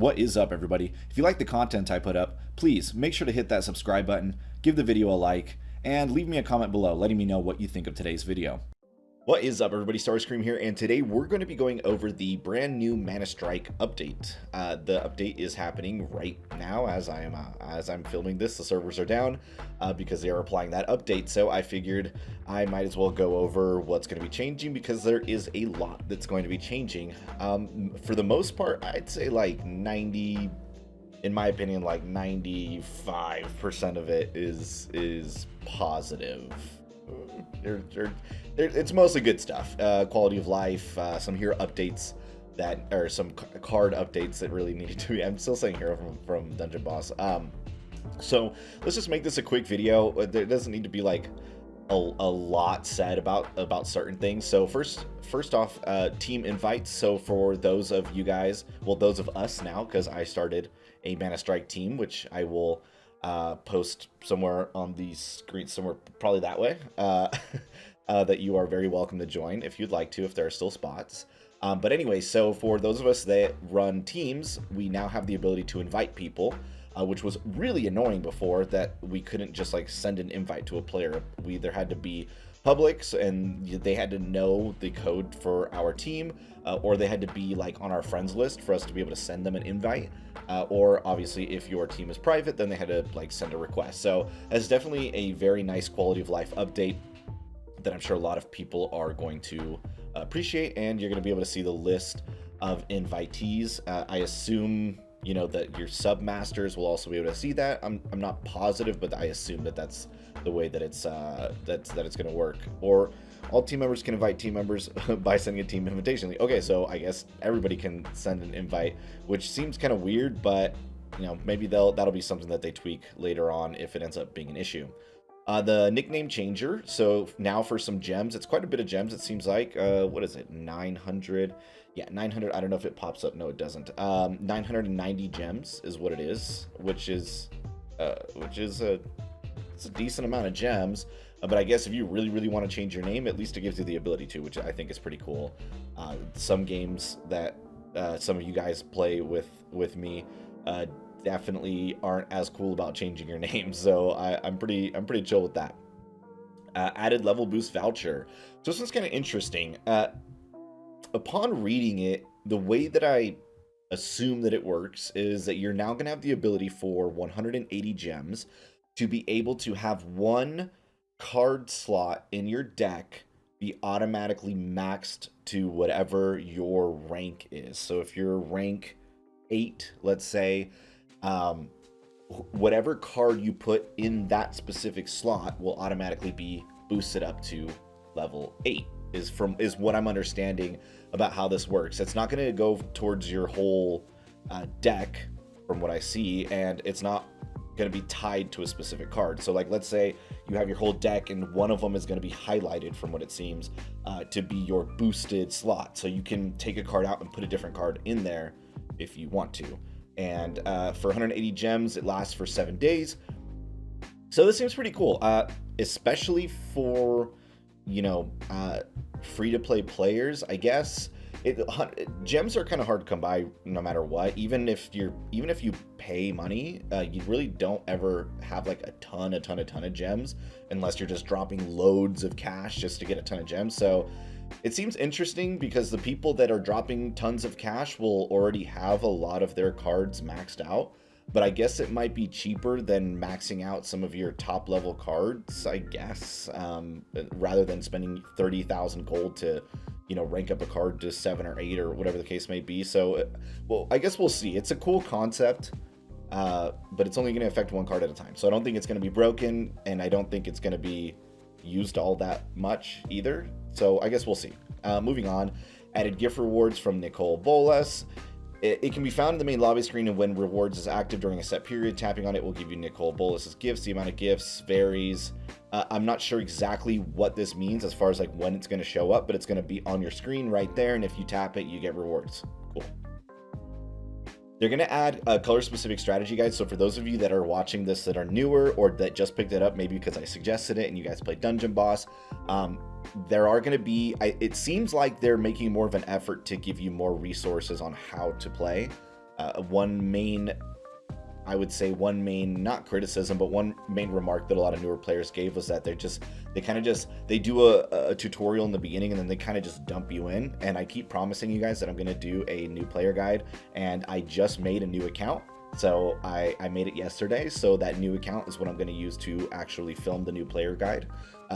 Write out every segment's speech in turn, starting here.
What is up, everybody? If you like the content I put up, please make sure to hit that subscribe button, give the video a like, and leave me a comment below letting me know what you think of today's video. What is up, everybody? Starscream here, and today we're going to be going over the brand new Manastrike update. The update is happening right now as I'm filming this. The servers are down because they are applying that update, so I figured I might as well go over what's going to be changing because there is a lot that's going to be changing. For the most part, I'd say like 90, in my opinion, like 95% of it is positive. It's mostly good stuff. Quality of life, some hero updates that, or some card updates that really needed to be. I'm still saying hero from Dungeon Boss. So let's just make this a quick video. There doesn't need to be like a lot said about certain things. So first off, team invites. So for those of you guys, well, those of us now, because I started a Manastrike team, which I will post somewhere on the screen, somewhere probably that way, that you are very welcome to join if you'd like to, if there are still spots. But anyway, so for those of us that run teams, we now have the ability to invite people, which was really annoying before, that we couldn't just like send an invite to a player. We either had to be public and they had to know the code for our team, or they had to be like on our friends list for us to be able to send them an invite. Or obviously if your team is private, then they had to like send a request. So that's definitely a very nice quality of life update that I'm sure a lot of people are going to appreciate, and you're going to be able to see the list of invitees. I assume, you know, that your submasters will also be able to see that. I'm not positive, but I assume that that's the way that it's going to work. Or all team members can invite team members by sending a team invitation. Okay, so I guess everybody can send an invite, which seems kind of weird, but you know, maybe that'll be something that they tweak later on if it ends up being an issue. The nickname changer. So now for some gems, it's quite a bit of gems. It seems like, what is it? 900. Yeah, 900. I don't know if it pops up. No, it doesn't. 990 gems is what it is, which is it's a decent amount of gems. But I guess if you really want to change your name, at least it gives you the ability to, which I think is pretty cool. Some games that some of you guys play with me definitely aren't as cool about changing your name, so I'm pretty chill with that. Added level boost voucher. So this one's kind of interesting. Upon reading it, the way that I assume that it works is that you're now going to have the ability for 180 gems to be able to have one card slot in your deck be automatically maxed to whatever your rank is. So if you're rank 8, let's say, whatever card you put in that specific slot will automatically be boosted up to level 8 is what I'm understanding about how this works. It's not going to go towards your whole deck from what I see, and it's not going to be tied to a specific card. So like, let's say you have your whole deck and one of them is going to be highlighted from what it seems to be your boosted slot. So you can take a card out and put a different card in there if you want to. And for 180 gems, it lasts for 7 days. So this seems pretty cool, especially for, you know, free-to-play players, I guess. Gems are kind of hard to come by no matter what. Even if you pay money, you really don't ever have like a ton of gems unless you're just dropping loads of cash just to get a ton of gems. So it seems interesting because the people that are dropping tons of cash will already have a lot of their cards maxed out. But I guess it might be cheaper than maxing out some of your top level cards, I guess, rather than spending 30,000 gold to, you know, rank up a card to 7 or 8 or whatever the case may be. So, well, I guess we'll see. It's a cool concept, but it's only going to affect one card at a time. So I don't think it's going to be broken, and I don't think it's going to be used all that much either. So I guess we'll see. Moving on, added gift rewards from Nicole Bolas. It can be found in the main lobby screen, and when rewards is active during a set period, tapping on it will give you Nicole Bolas's gifts. The amount of gifts varies. I'm not sure exactly what this means as far as like when it's going to show up, but it's going to be on your screen right there, and if you tap it, you get rewards. Cool. They're going to add a color-specific strategy guide. So for those of you that are watching this that are newer or that just picked it up, maybe because I suggested it and you guys play Dungeon Boss, there are going to be, it seems like they're making more of an effort to give you more resources on how to play. one main, I would say one main, not criticism, but one main remark that a lot of newer players gave was that they do a tutorial in the beginning and then they kind of just dump you in. And I keep promising you guys that I'm going to do a new player guide, and I just made a new account. So I made it yesterday. So that new account is what I'm going to use to actually film the new player guide.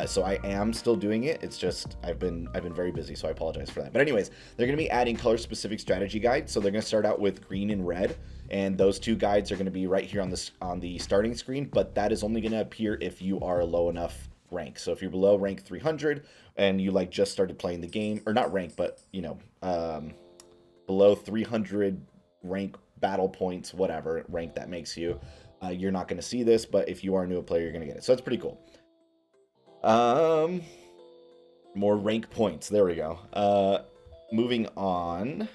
So I am still doing it. It's just I've been very busy, so I apologize for that. But anyways, they're going to be adding color specific strategy guides. So they're going to start out with green and red, and those two guides are going to be right here on the starting screen. But that is only going to appear if you are a low enough rank. So if you're below rank 300 and you like just started playing the game, or not rank, but you know, below 300 rank battle points, whatever rank that makes you, you're not going to see this. But if you are a new player, you're going to get it. So it's pretty cool. More rank points. There we go. Moving on.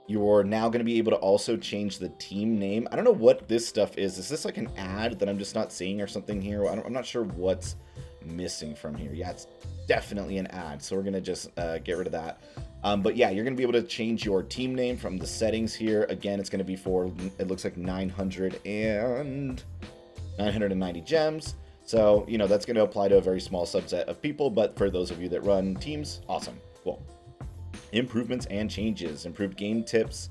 You're now going to be able to also change the team name. I don't know what this stuff is. Is this like an ad that I'm just not seeing or something here? I'm not sure what's missing from here. Yeah, it's definitely an ad. So we're going to just get rid of that. But yeah, you're going to be able to change your team name from the settings here. Again, it's going to be for, it looks like 990 gems. So, you know, that's going to apply to a very small subset of people. But for those of you that run teams, awesome. Cool. Improvements and changes. Improved game tips.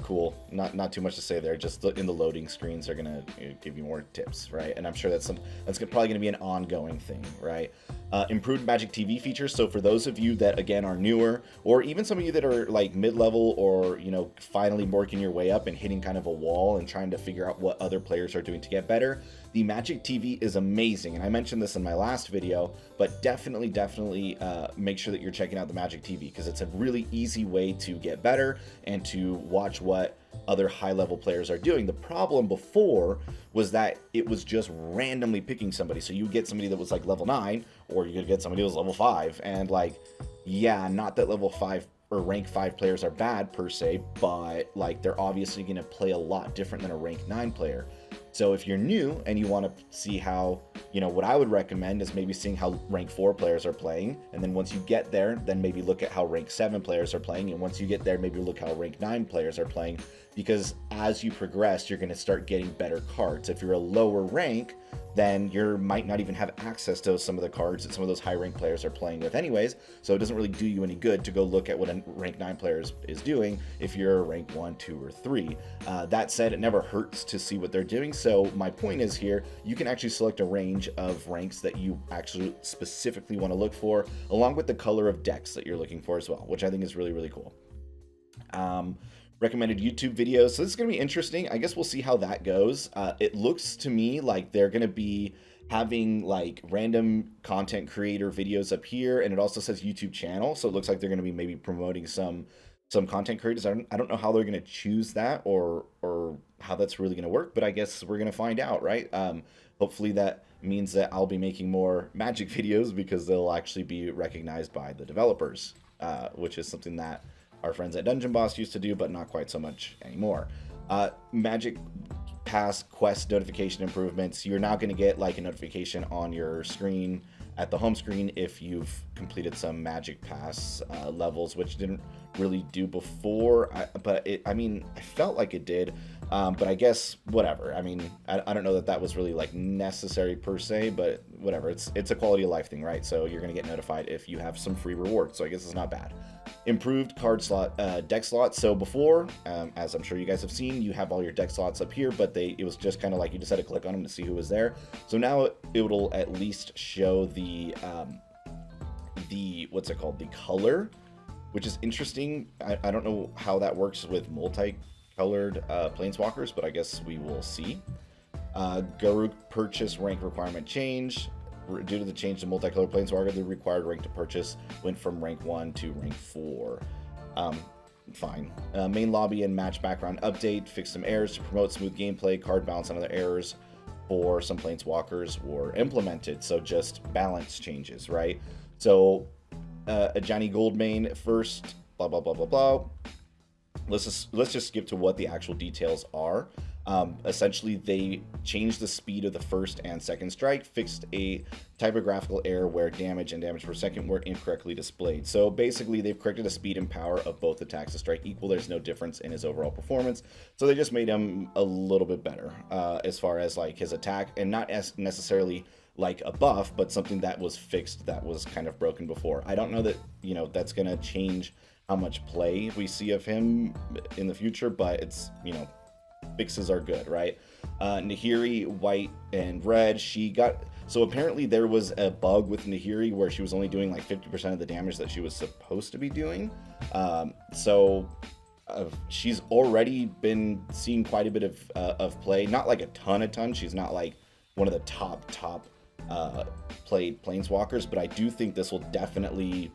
Cool. Not too much to say there. Just in the loading screens, they're gonna give you more tips, right? And I'm sure that's probably gonna be an ongoing thing, right? Improved Magic TV features. So for those of you that again are newer, or even some of you that are like mid-level, or you know, finally working your way up and hitting kind of a wall and trying to figure out what other players are doing to get better, the Magic TV is amazing. And I mentioned this in my last video, but definitely make sure that you're checking out the Magic TV, because it's a really easy way to get better and to watch what other high-level players are doing. The problem before was that it was just randomly picking somebody. So you get somebody that was like level 9, or you could get somebody that was level 5. And like, yeah, not that level 5 or rank 5 players are bad per se, but like they're obviously going to play a lot different than a rank 9 player. So if you're new and you want to see how, you know, what I would recommend is maybe seeing how rank 4 players are playing. And then once you get there, then maybe look at how rank 7 players are playing. And once you get there, maybe look how rank 9 players are playing. Because as you progress, you're going to start getting better cards. If you're a lower rank, then you might not even have access to some of the cards that some of those high rank players are playing with anyways. So it doesn't really do you any good to go look at what a rank 9 player is doing if you're a rank 1, 2, or 3. That said, it never hurts to see what they're doing. So my point is here, you can actually select a range of ranks that you actually specifically want to look for, along with the color of decks that you're looking for as well, which I think is really, really cool. Recommended YouTube videos. So this is going to be interesting. I guess we'll see how that goes. It looks to me like they're going to be having like random content creator videos up here, and it also says YouTube channel. So it looks like they're going to be maybe promoting some content creators. I don't know how they're going to choose that or how that's really going to work, but I guess we're going to find out, right? Hopefully that means that I'll be making more Magic videos because they'll actually be recognized by the developers, which is something that our friends at Dungeon Boss used to do, but not quite so much anymore. Magic Pass quest notification improvements. You're now going to get like a notification on your screen at the home screen if you've completed some Magic Pass levels, which didn't really do before. But I mean, I felt like it did. But I guess whatever. I mean, I don't know that was really like necessary per se, but whatever. It's a quality of life thing, right? So you're gonna get notified if you have some free rewards. So I guess it's not bad. Improved card slot, deck slots. So before, as I'm sure you guys have seen, you have all your deck slots up here, but it was just kind of like you just had to click on them to see who was there. So now it'll at least show the what's it called? The color, which is interesting. I don't know how that works with multicolored planeswalkers, but I guess we will see. Garruk purchase rank requirement change. Due to the change to multicolored planeswalker, the required rank to purchase went from rank 1 to rank 4. Fine. Main lobby and match background update. Fix some errors to promote smooth gameplay. Card balance and other errors for some planeswalkers were implemented. So just balance changes, right? So a Johnny Goldmane first, blah, blah, blah, blah, blah. let's just skip to what the actual details are. Essentially, they changed the speed of the first and second strike, fixed a typographical error where damage and damage per second were incorrectly displayed. So basically, they've corrected the speed and power of both attacks to strike equal. There's no difference in his overall performance. So they just made him a little bit better as far as like his attack, and not as necessarily like a buff, but something that was fixed, that was kind of broken before. I don't know that, you know, that's going to change how much play we see of him in the future, but it's, you know, fixes are good, right? Nahiri, white and red, she got... So apparently there was a bug with Nahiri where she was only doing like 50% of the damage that she was supposed to be doing. She's already been seeing quite a bit of play. Not like a ton. She's not like one of the top played planeswalkers, but I do think this will definitely...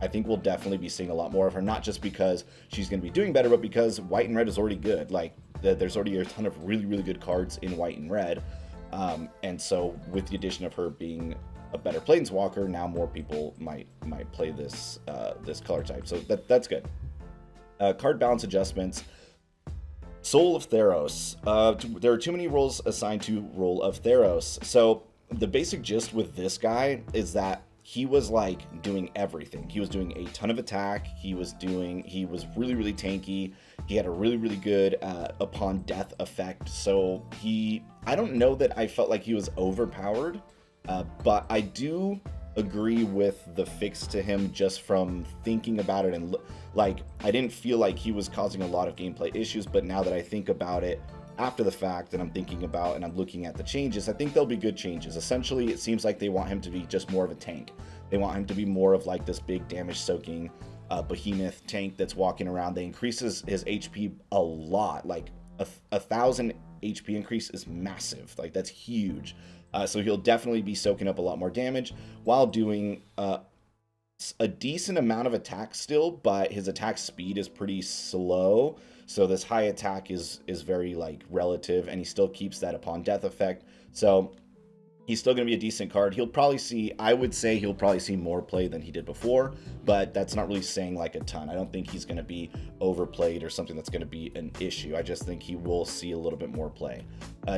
I think we'll definitely be seeing a lot more of her, not just because she's going to be doing better, but because white and red is already good. Like, there's already a ton of really, really good cards in white and red. And so with the addition of her being a better planeswalker, now more people might play this this color type. So that's good. Card balance adjustments. Soul of Theros. There are too many roles assigned to Role of Theros. So the basic gist with this guy is that he was like doing everything. He was doing a ton of attack. He was really, really tanky. He had a really, really good upon death effect. So I don't know that I felt like he was overpowered, but I do agree with the fix to him just from thinking about it. And like, I didn't feel like he was causing a lot of gameplay issues, but now that I think about it, after the fact, and I'm thinking about and I'm looking at the changes, I think they'll be good changes. Essentially, it seems like they want him to be just more of a tank. They want him to be more of like this big damage soaking behemoth tank that's walking around. They increases his HP a lot. Like a 1,000 HP increase is massive. Like, that's huge. So he'll definitely be soaking up a lot more damage while doing a decent amount of attack still, but his attack speed is pretty slow. So this high attack is very like relative, and he still keeps that upon death effect. So he's still going to be a decent card. I would say he'll probably see more play than he did before, but that's not really saying like a ton. I don't think he's going to be overplayed or something that's going to be an issue. I just think he will see a little bit more play.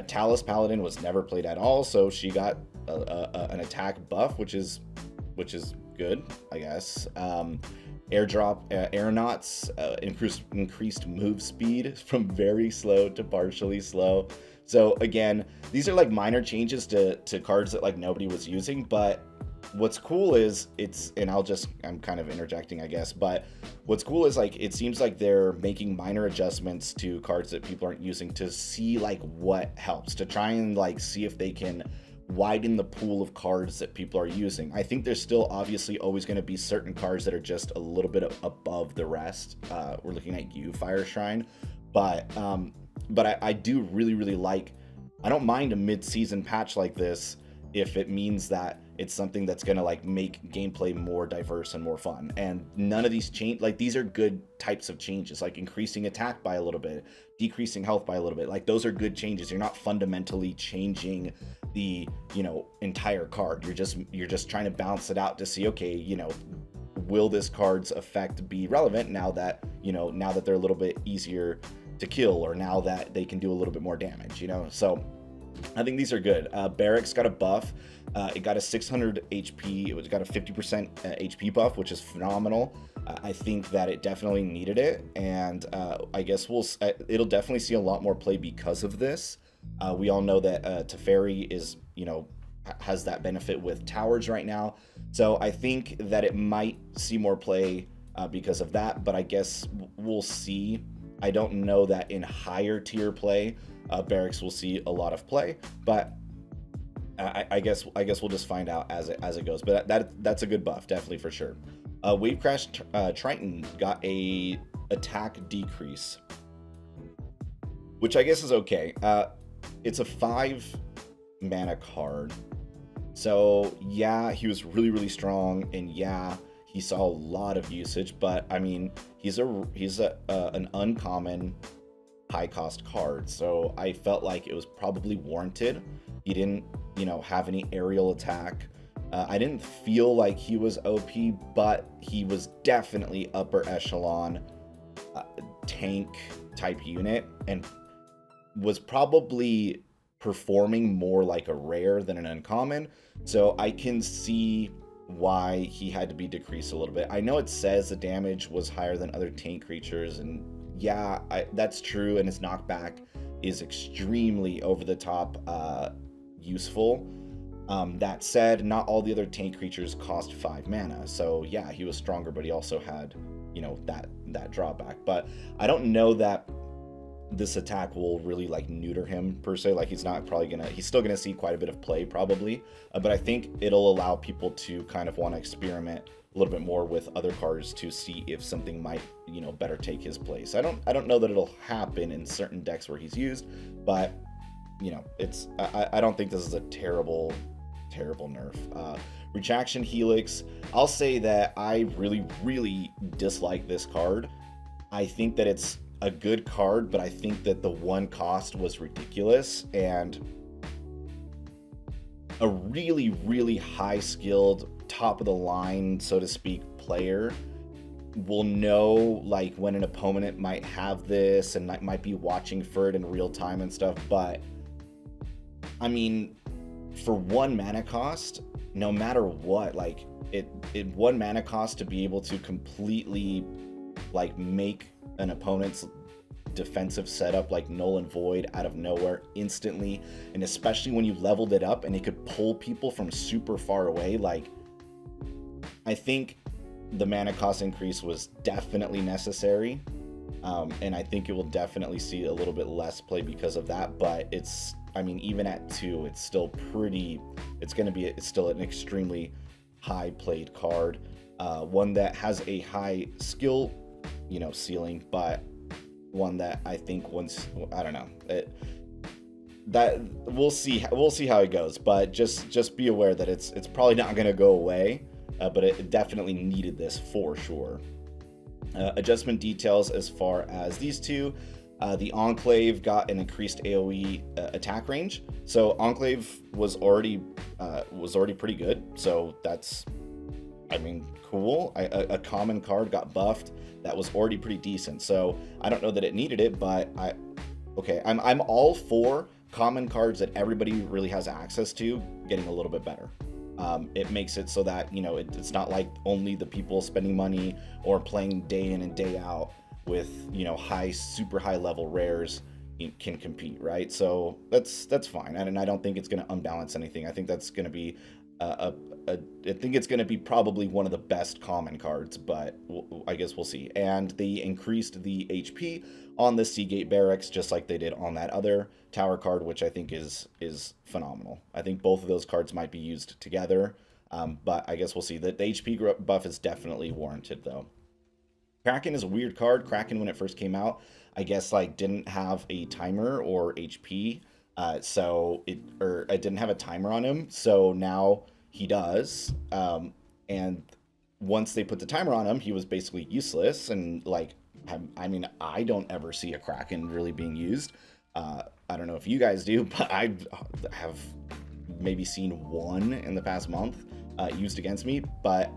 Talis Paladin was never played at all, so she got an attack buff, which is good, I guess. Airdrop aeronauts, increased move speed from very slow to partially slow. So again, these are like minor changes to cards that like nobody was using, but what's cool is I'm kind of interjecting, I guess, but what's cool is like it seems like they're making minor adjustments to cards that people aren't using to see like what helps, to try and like see if they can widen the pool of cards that people are using. I think there's still obviously always going to be certain cards that are just a little bit above the rest. We're looking at Fire Shrine, but I do really, really like... I don't mind a mid-season patch like this if it means that it's something that's going to like make gameplay more diverse and more fun. And none of these these are good types of changes, like increasing attack by a little bit, decreasing health by a little bit. Like, those are good changes. You're not fundamentally changing the, you know, entire card. You're just trying to balance it out to see, okay, you know, will this card's effect be relevant now that they're a little bit easier to kill, or now that they can do a little bit more damage, you know? So I think these are good. Barracks got a buff. It got a 600 HP. It got a 50% HP buff, which is phenomenal. I think that it definitely needed it, and I guess it'll definitely see a lot more play because of this. We all know that Teferi is, you know, has that benefit with towers right now, so I think that it might see more play because of that. But I guess we'll see. I don't know that in higher tier play, Barracks will see a lot of play, but I guess we'll just find out as it goes. But that's a good buff, definitely, for sure. Wavecrash Titan got a attack decrease, which I guess is okay. It's a 5 mana card, so yeah, he was really, really strong, and yeah, he saw a lot of usage. But I mean, he's an uncommon high cost card, so I felt like it was probably warranted. He didn't, you know, have any aerial attack. I didn't feel like he was OP, but he was definitely upper echelon. tank type unit and was probably performing more like a rare than an uncommon. So I can see why he had to be decreased a little bit. I know it says the damage was higher than other tank creatures, and yeah, that's true, and his knockback is extremely over the top useful. That said, not all the other tank creatures cost 5 mana, so yeah, he was stronger, but he also had, you know, that drawback. But I don't know that this attack will really like neuter him per se. Like, he's still gonna see quite a bit of play probably, but I think it'll allow people to kind of want to experiment a little bit more with other cards to see if something might, you know, better take his place. I don't know that it'll happen in certain decks where he's used, but you know, I don't think this is a terrible nerf. Retraction Helix, I'll say that I really dislike this card. I think that it's a good card, but I think that the one cost was ridiculous, and a really high skilled, top of the line, so to speak, player will know like when an opponent might have this and might be watching for it in real time and stuff. But I mean, for 1 mana cost, no matter what, like it 1 mana cost to be able to completely like make an opponent's defensive setup like null and void out of nowhere instantly, and especially when you leveled it up and it could pull people from super far away. Like, I think the mana cost increase was definitely necessary, and I think it will definitely see a little bit less play because of that. But it's, I mean, even at 2, it's still it's still an extremely high played card, one that has a high skill, you know, ceiling, but one that I think once, I don't know, that we'll see how it goes. But just be aware that it's probably not going to go away, but it definitely needed this for sure. Adjustment details as far as these two. The Enclave got an increased AoE attack range. So Enclave was already pretty good. So that's, I mean, cool. A common card got buffed that was already pretty decent. So I don't know that it needed it, but I'm all for common cards that everybody really has access to getting a little bit better. It makes it so that, you know, it's not like only the people spending money or playing day in and day out with, you know, super high level rares can compete, right? So that's fine, and I don't think it's going to unbalance anything. I think that's going to be I think it's going to be probably one of the best common cards, but I guess we'll see. And they increased the HP on the Seagate Barracks just like they did on that other tower card, which I think is phenomenal. I think both of those cards might be used together, but I guess we'll see. The HP buff is definitely warranted though. Kraken is a weird card. Kraken, when it first came out, I guess like didn't have a timer or HP, so it didn't have a timer on him. So now he does, and once they put the timer on him, he was basically useless. And like, I mean, I don't ever see a Kraken really being used. I don't know if you guys do, but I have maybe seen one in the past month used against me. But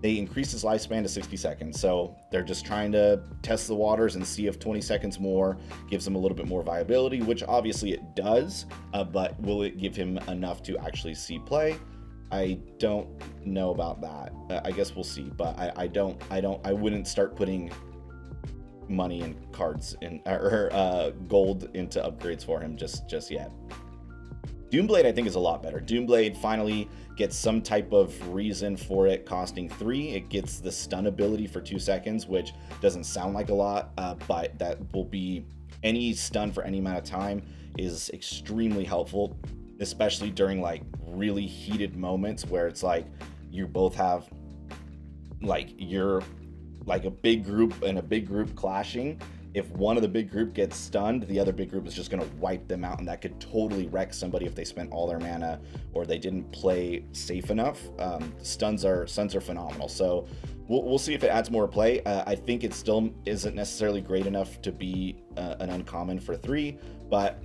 they increased his lifespan to 60 seconds. So they're just trying to test the waters and see if 20 seconds more gives him a little bit more viability, which obviously it does, but will it give him enough to actually see play? I don't know about that. I guess we'll see, but I wouldn't start putting money and cards in or gold into upgrades for him just yet. Doomblade, I think, is a lot better. Doomblade finally gets some type of reason for it costing 3. It gets the stun ability for 2 seconds, which doesn't sound like a lot, but that will be, any stun for any amount of time is extremely helpful, especially during like really heated moments where it's like you both have like, you're like a big group and a big group clashing. If one of the big group gets stunned, the other big group is just going to wipe them out, and that could totally wreck somebody if they spent all their mana or they didn't play safe enough. Stuns are phenomenal, so we'll see if it adds more play. I think it still isn't necessarily great enough to be an uncommon for 3, but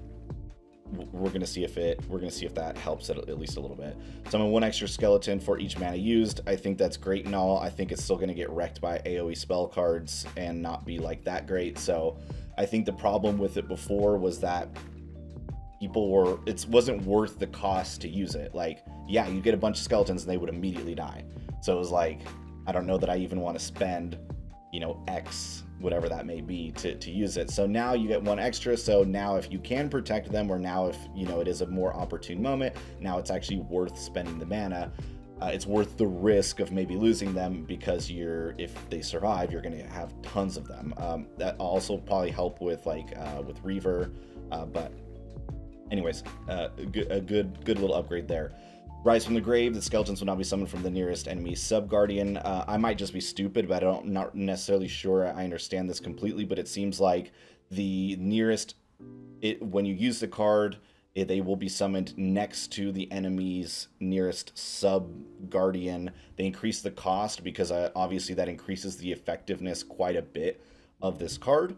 we're gonna see if that helps it at least a little bit. Summon 1 extra skeleton for each mana used. I think that's great and all. I think it's still gonna get wrecked by AoE spell cards and not be like that great. So I think the problem with it before was that it wasn't worth the cost to use it. Like, yeah, you get a bunch of skeletons and they would immediately die. So it was like, I don't know that I even want to spend, you know, X, whatever that may be, to use it. So now you get 1 extra. So now if you can protect them, or now if, you know, it is a more opportune moment, now it's actually worth spending the mana. It's worth the risk of maybe losing them, because if they survive, you're going to have tons of them. That also probably help with with Reaver, but anyways, a good little upgrade there. Rise from the grave. The skeletons will now be summoned from the nearest enemy sub-guardian. I might just be stupid, but I'm not necessarily sure I understand this completely, but it seems like the nearest, when you use the card, they will be summoned next to the enemy's nearest sub-guardian. They increase the cost because obviously that increases the effectiveness quite a bit of this card.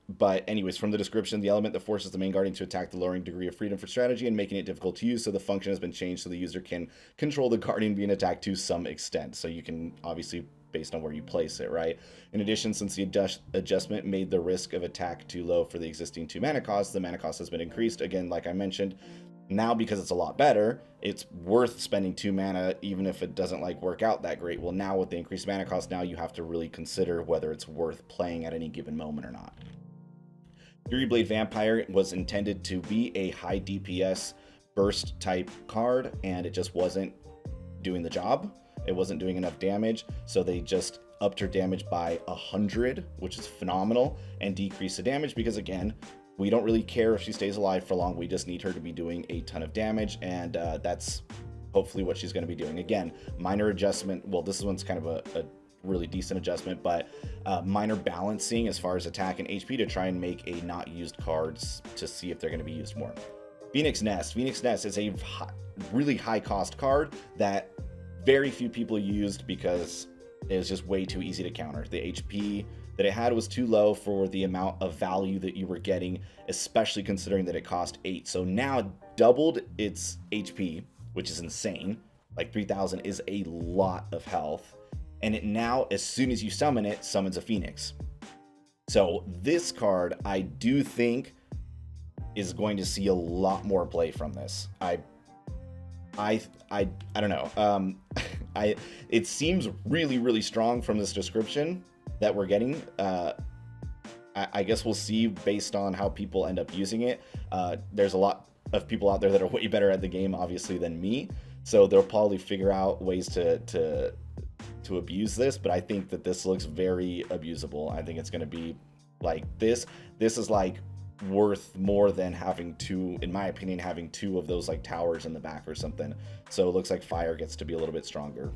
But anyways, from the description, the element that forces the main guardian to attack the lowering degree of freedom for strategy and making it difficult to use, so the function has been changed so the user can control the guardian being attacked to some extent. So you can, obviously, based on where you place it, right? In addition, since the adjustment made the risk of attack too low for the existing 2 mana cost, the mana cost has been increased. Again, like I mentioned, now because it's a lot better, it's worth spending 2 mana, even if it doesn't work out that great. Well, now with the increased mana cost, now you have to really consider whether it's worth playing at any given moment or not. Feebly Vampire was intended to be a high DPS burst type card, and it just wasn't doing the job. It wasn't doing enough damage, so they just upped her damage by 100, which is phenomenal, and decreased the damage because, again, we don't really care if she stays alive for long. We just need her to be doing a ton of damage, and that's hopefully what she's going to be doing. Again, minor adjustment. Well, this one's kind of a really decent adjustment, but minor balancing as far as attack and HP to try and make a not used cards to see if they're going to be used more. Phoenix Nest is a really high cost card that very few people used because it was just way too easy to counter. The HP that it had was too low for the amount of value that you were getting, especially considering that it cost 8. So now it doubled its HP, which is insane. Like 3,000 is a lot of health. And it now, as soon as you summon it, summons a Phoenix. So this card, I do think, is going to see a lot more play from this. I don't know. It seems really, really strong from this description that we're getting. I guess we'll see based on how people end up using it. There's a lot of people out there that are way better at the game, obviously, than me. So they'll probably figure out ways to abuse this, but I think that this looks very abusable. I think it's going to be like this is like worth more than having 2, in my opinion, having 2 of those like towers in the back or something. So it looks like fire gets to be a little bit stronger.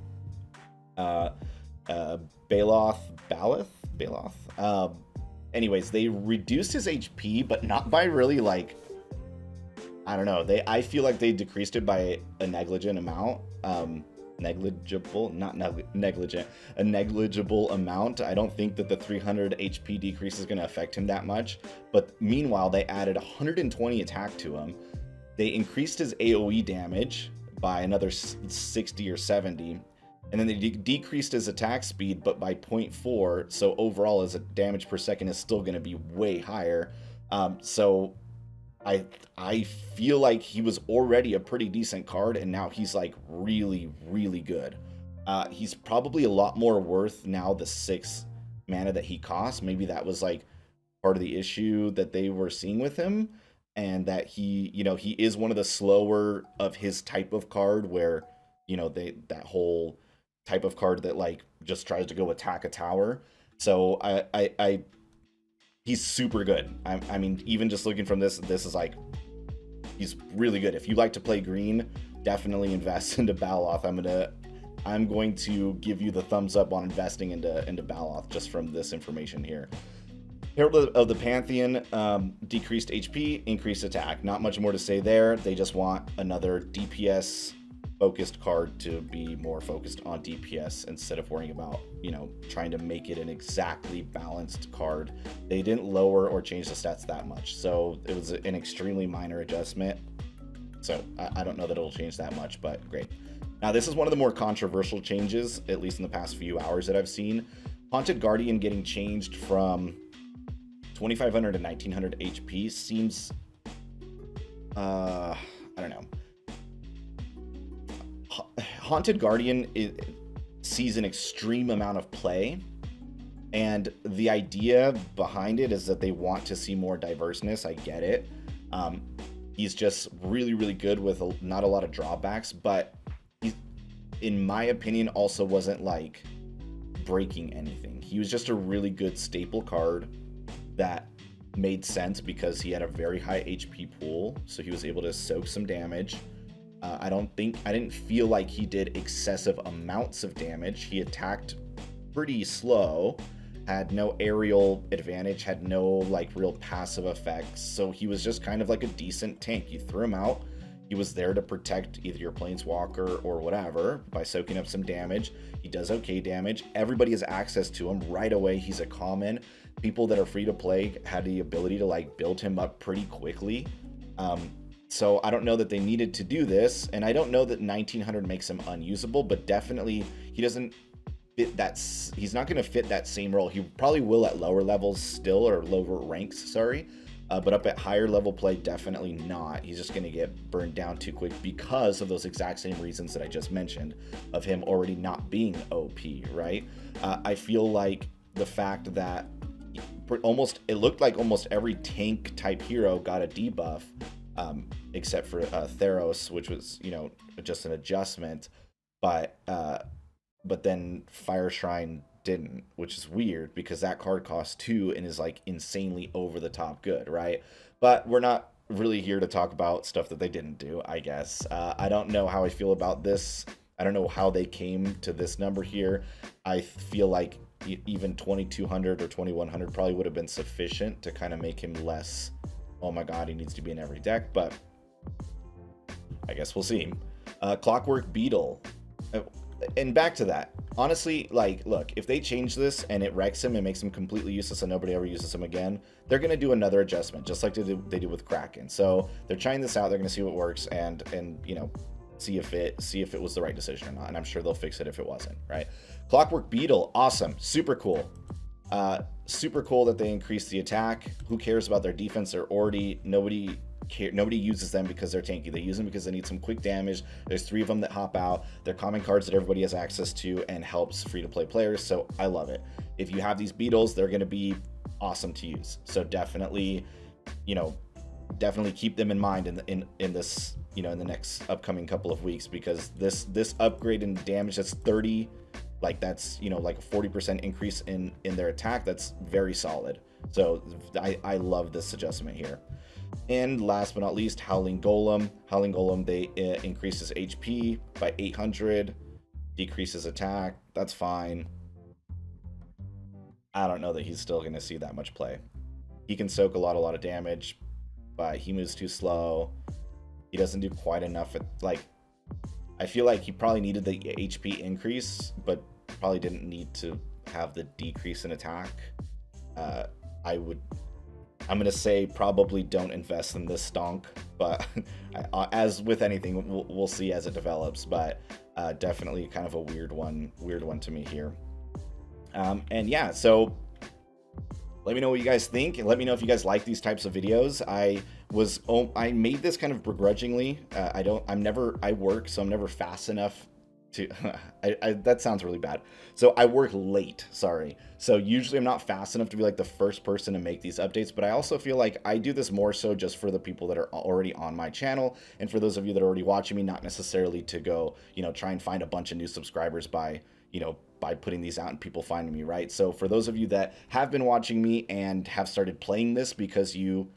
Baloth. Anyways, they reduced his HP, but not by really like, I don't know. I feel like they decreased it by a negligent amount. Negligible, not negligent, a negligible amount. I don't think that the 300 HP decrease is going to affect him that much. But meanwhile, they added 120 attack to him. They increased his AoE damage by another 60 or 70. And then they decreased his attack speed, but by 0.4. So overall, his damage per second is still going to be way higher. So I feel like he was already a pretty decent card, and now he's like really, really good. He's probably a lot more worth now the 6 mana that he costs. Maybe that was like part of the issue that they were seeing with him, and that he is one of the slower of his type of card, where that whole type of card that like just tries to go attack a tower. So he's super good. I mean, even just looking from this is like, he's really good. If you like to play green, definitely invest into Baloth. I'm going to give you the thumbs up on investing into Baloth just from this information here. Herald of the Pantheon, decreased HP, increased attack. Not much more to say there. They just want another DPS focused card to be more focused on DPS instead of worrying about, you know, trying to make it an exactly balanced card. They didn't lower or change the stats that much, so it was an extremely minor adjustment. So I don't know that it'll change that much, but great. Now, this is one of the more controversial changes, at least in the past few hours that I've seen. Haunted Guardian getting changed from 2500 to 1900 HP seems, I don't know. Haunted Guardian sees an extreme amount of play, and the idea behind it is that they want to see more diverseness. I get it. He's just really, really good with not a lot of drawbacks, but he, in my opinion, also wasn't like breaking anything. He was just a really good staple card that made sense because he had a very high HP pool, so he was able to soak some damage. I didn't feel like he did excessive amounts of damage. He attacked pretty slow, had no aerial advantage, had no like real passive effects, so he was just kind of like a decent tank. You threw him out, he was there to protect either your planeswalker or whatever by soaking up some damage. He does okay damage. Everybody has access to him right away. He's a common. People that are free to play had the ability to like build him up pretty quickly. So I don't know that they needed to do this, and I don't know that 1900 makes him unusable, but definitely he doesn't fit that. He's not going to fit that same role. He probably will at lower levels still, or lower ranks, sorry. But up at higher level play, definitely not. He's just going to get burned down too quick because of those exact same reasons that I just mentioned, of him already not being OP, right? I feel like the fact that it looked like almost every tank type hero got a debuff, except for Theros, which was, you know, just an adjustment, but then Fire Shrine didn't, which is weird because that card costs 2 and is like insanely over the top good, right? But we're not really here to talk about stuff that they didn't do, I guess. I don't know how I feel about this. I don't know how they came to this number here. I feel like even 2200 or 2100 probably would have been sufficient to kind of make him less, oh my god, he needs to be in every deck, but I guess we'll see. Clockwork Beetle. And back to that. Honestly, like, look, if they change this and it wrecks him and makes him completely useless and nobody ever uses him again, they're going to do another adjustment, just like they do with Kraken. So they're trying this out. They're going to see what works and you know, see if it was the right decision or not. And I'm sure they'll fix it if it wasn't, right? Clockwork Beetle, awesome, super cool. Super cool that they increased the attack. Who cares about their defense? They're already, nobody uses them because they're tanky. They use them because they need some quick damage. There's 3 of them that hop out. They're common cards that everybody has access to and helps free-to-play players, so I love it. If you have these beetles, they're going to be awesome to use. So definitely, you know, definitely keep them in mind in this, you know, in the next upcoming couple of weeks, because this upgrade in damage, that's 30, like that's, you know, like a 40% increase in their attack. That's very solid. So I love this adjustment here. And last but not least, Howling Golem. Howling Golem, they increases HP by 800, decreases attack. That's fine. I don't know that he's still going to see that much play. He can soak a lot of damage, but he moves too slow. He doesn't do quite enough. Like, I feel like he probably needed the HP increase, but probably didn't need to have the decrease in attack. I'm going to say probably don't invest in this stonk, but as with anything, we'll see as it develops, but definitely kind of a weird one to me here. And yeah, so let me know what you guys think, and let me know if you guys like these types of videos. I made this kind of begrudgingly. I work, so I'm never fast enough to that sounds really bad. So I work late, sorry. So usually I'm not fast enough to be like the first person to make these updates, but I also feel like I do this more so just for the people that are already on my channel, and for those of you that are already watching me, not necessarily to go, you know, try and find a bunch of new subscribers by, you know, by putting these out and people finding me, right? So for those of you that have been watching me and have started playing this because you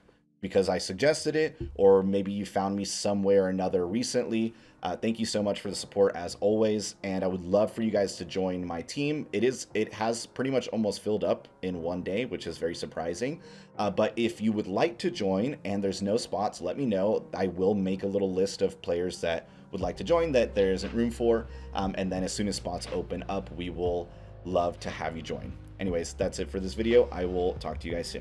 because I suggested it, or maybe you found me somewhere or another recently. Thank you so much for the support as always, and I would love for you guys to join my team. It has pretty much almost filled up in one day, which is very surprising. But if you would like to join and there's no spots, let me know. I will make a little list of players that would like to join that there isn't room for, and then as soon as spots open up, we will love to have you join. Anyways, that's it for this video. I will talk to you guys soon.